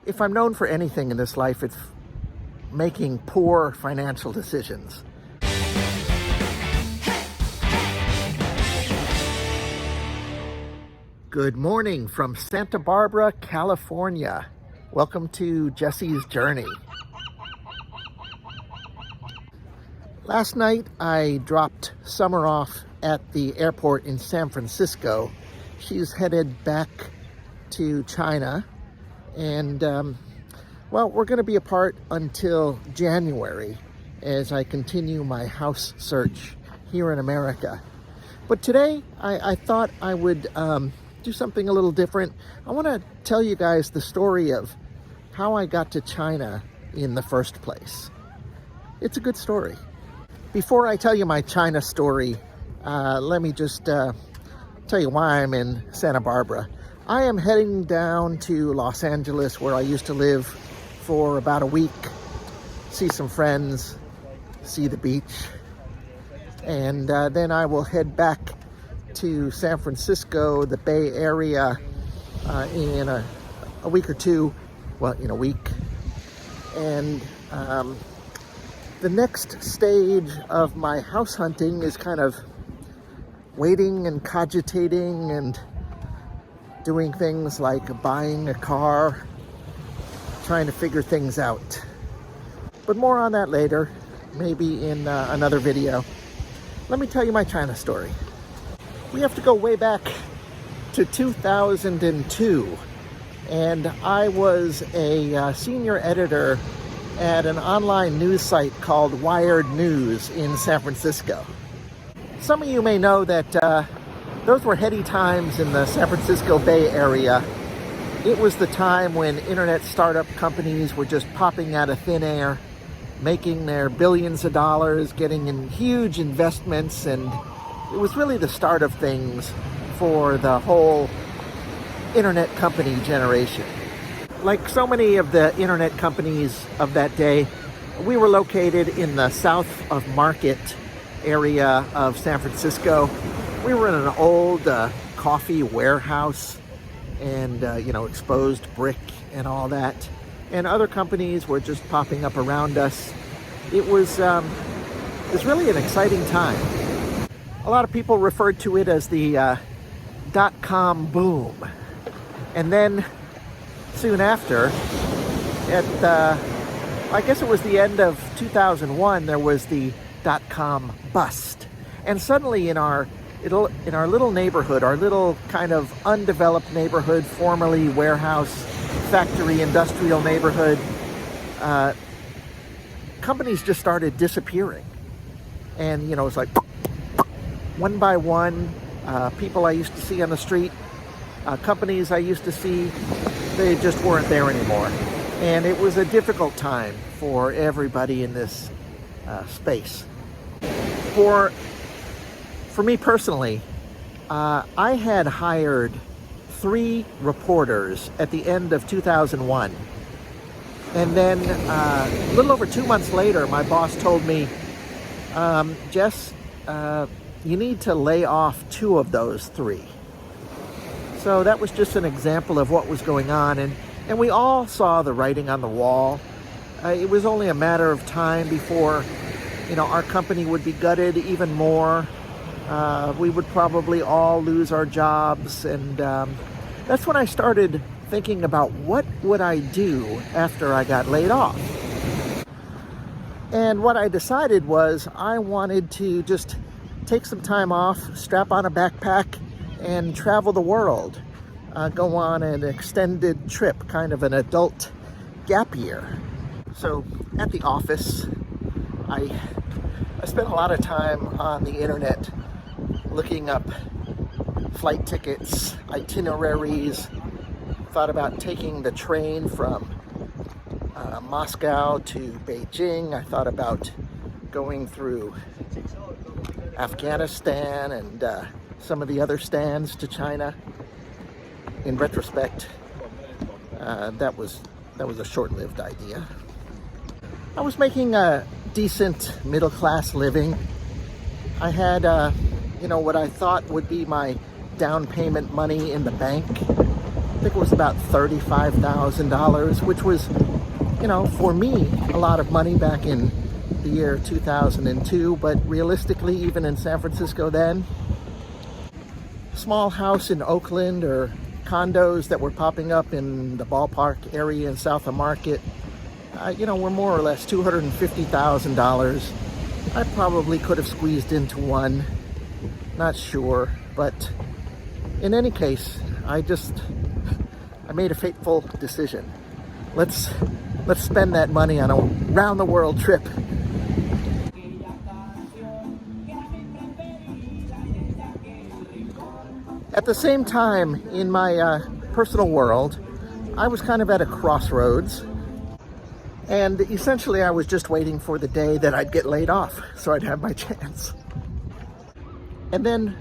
If I'm known for anything in this life, it's making poor financial decisions. Good morning from Santa Barbara, California. Welcome to Jesse's Journey. Last night I dropped Summer off at the airport in San Francisco. She's headed back to China, and well, we're going to be apart until January as I continue my house search here in America. But today I thought I would do something a little different. I want to tell you guys the story of how I got to China in the first place. It's a good story. Before I tell you my China story, let me just tell you why I'm in Santa Barbara. I am heading down to Los Angeles, where I used to live, for about a week, see some friends, see the beach, and then I will head back to San Francisco, the Bay Area, in a week or two, well, in a week. And the next stage of my house hunting is kind of waiting and cogitating and doing things like buying a car, trying to figure things out. But more on that later, maybe in another video. Let me tell you my China story. We have to go way back to 2002, and I was a senior editor at an online news site called Wired News in San Francisco. Some of you may know that those were heady times in the San Francisco Bay Area. It was the time when internet startup companies were just popping out of thin air, making their billions of dollars, getting in huge investments, and it was really the start of things for the whole internet company generation. Like so many of the internet companies of that day, we were located in the south of Market area of San Francisco. We were in an old coffee warehouse and, exposed brick and all that. And other companies were just popping up around us. It was really an exciting time. A lot of people referred to it as the dot-com boom. And then soon after, I guess it was the end of 2001, there was the dot-com bust. And suddenly in our little neighborhood, our little kind of undeveloped neighborhood, formerly warehouse, factory, industrial neighborhood, companies just started disappearing. And, it's like one by one, people I used to see on the street, companies I used to see, they just weren't there anymore. And it was a difficult time for everybody in this space. For me personally, I had hired 3 reporters at the end of 2001. And then a little over 2 months later, my boss told me, Jess, you need to lay off 2 of those 3. So that was just an example of what was going on. And we all saw the writing on the wall. It was only a matter of time before, our company would be gutted even more. We would probably all lose our jobs. And that's when I started thinking about what would I do after I got laid off. And what I decided was I wanted to just take some time off, strap on a backpack, and travel the world. Go on an extended trip, kind of an adult gap year. So at the office, I spent a lot of time on the internet looking up flight tickets, itineraries, thought about taking the train from Moscow to Beijing. I thought about going through Afghanistan and some of the other stands to China. In retrospect, that was a short-lived idea. I was making a decent middle-class living. I had, what I thought would be my down payment money in the bank. think it was about $35,000, which was, you know, for me, a lot of money back in the year 2002, but realistically, even in San Francisco then, small house in Oakland or condos that were popping up in the ballpark area in South of Market, you know, were more or less $250,000. I probably could have squeezed into one, not sure, but in any case, I made a fateful decision. Let's spend that money on a round the world trip. At the same time, in my personal world, I was kind of at a crossroads, and essentially I was just waiting for the day that I'd get laid off so I'd have my chance. And then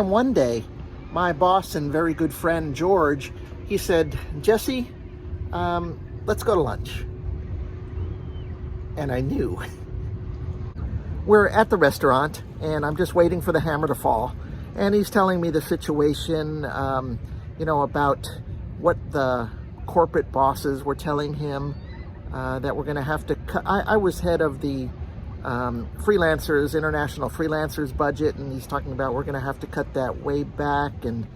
one day, my boss and very good friend George, he said, "Jesse, let's go to lunch." And I knew. We're at the restaurant, and I'm just waiting for the hammer to fall. And he's telling me the situation, you know, about what the corporate bosses were telling him, that we're going to have to cut. I was head of the international freelancers budget, and he's talking about we're going to have to cut that way back, and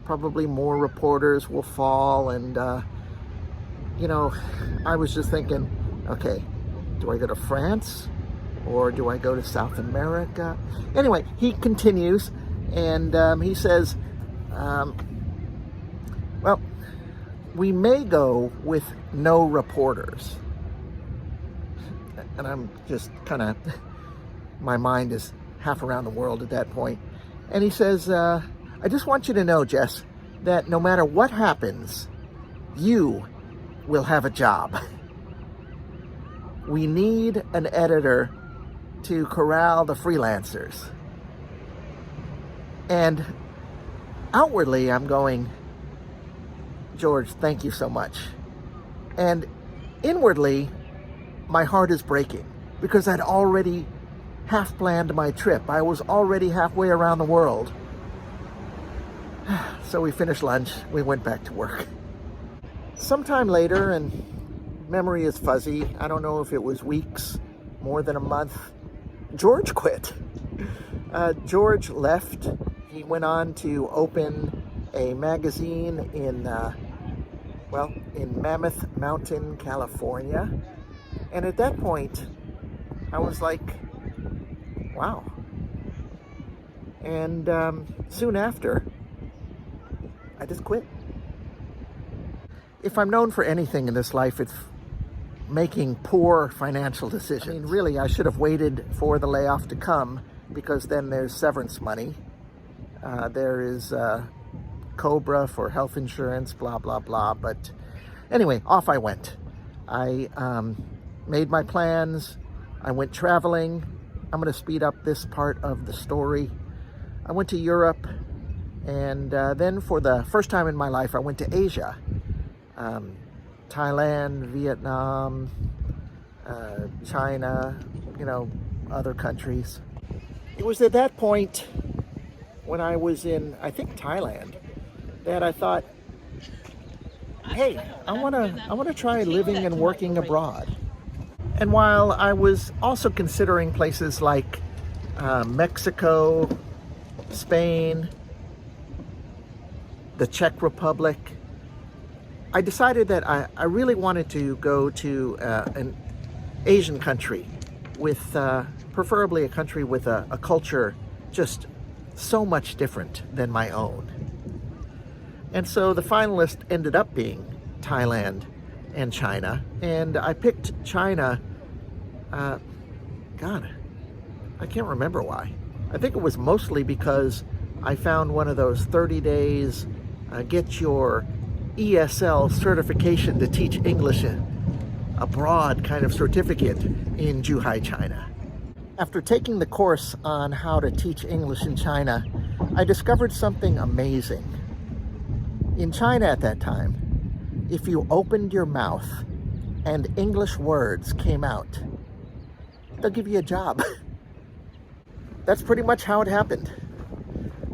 probably more reporters will fall. And, you know, I was just thinking, okay, do I go to France or do I go to South America? Anyway, he continues. And he says, well, we may go with no reporters. And I'm just kind of, my mind is half around the world at that point. And he says, I just want you to know, Jess, that no matter what happens, you will have a job. We need an editor to corral the freelancers. And outwardly, I'm going, George, thank you so much. And inwardly, my heart is breaking because I'd already half planned my trip. I was already halfway around the world. So we finished lunch. We went back to work. Sometime later, and memory is fuzzy, I don't know if it was weeks, more than a month, George quit. George left. He went on to open a magazine in Mammoth Mountain, California. And at that point, I was like, wow. And soon after, I just quit. If I'm known for anything in this life, it's making poor financial decisions. I mean, really, I should have waited for the layoff to come, because then there's severance money. There is COBRA for health insurance, blah, blah, blah. But anyway, off I went. I made my plans. I went traveling. I'm going to speed up this part of the story. I went to Europe, and then for the first time in my life, I went to Asia. Thailand, Vietnam, China, you know, other countries. It was at that point, when I was in, I think, Thailand, that I thought, hey, I want to try living and working abroad. And while I was also considering places like Mexico, Spain, the Czech Republic, I decided that I really wanted to go to an Asian country with, preferably a country with a culture just so much different than my own. And so the finalist ended up being Thailand and China. And I picked China, God, I can't remember why. I think it was mostly because I found one of those 30 days, get your ESL certification to teach English abroad kind of certificate in Zhuhai, China. After taking the course on how to teach English in China, I discovered something amazing. In China at that time, if you opened your mouth and English words came out, they'll give you a job. That's pretty much how it happened.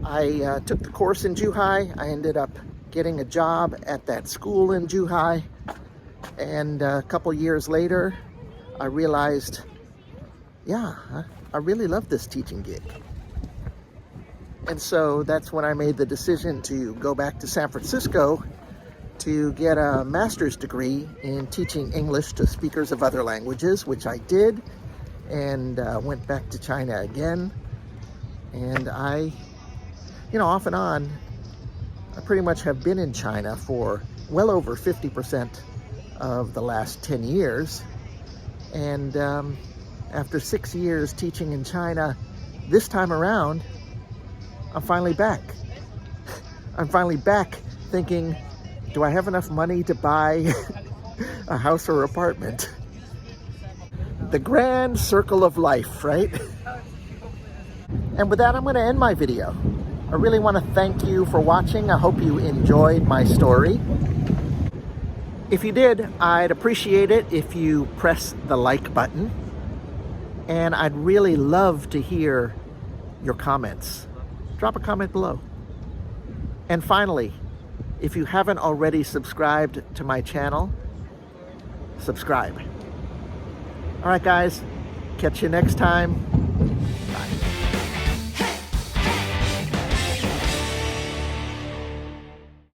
I took the course in Zhuhai. I ended up getting a job at that school in Zhuhai. And a couple years later, I realized, yeah, I really love this teaching gig. And so that's when I made the decision to go back to San Francisco to get a master's degree in teaching English to speakers of other languages, which I did, and went back to China again. And I, off and on, I pretty much have been in China for well over 50% of the last 10 years. And after 6 years teaching in China, this time around, I'm finally back. I'm finally back thinking, do I have enough money to buy a house or apartment? The grand circle of life, right? And with that, I'm going to end my video. I really want to thank you for watching. I hope you enjoyed my story. If you did, I'd appreciate it if you press the like button. And I'd really love to hear your comments. Drop a comment below. And finally, if you haven't already subscribed to my channel, subscribe. All right, guys, catch you next time. Bye.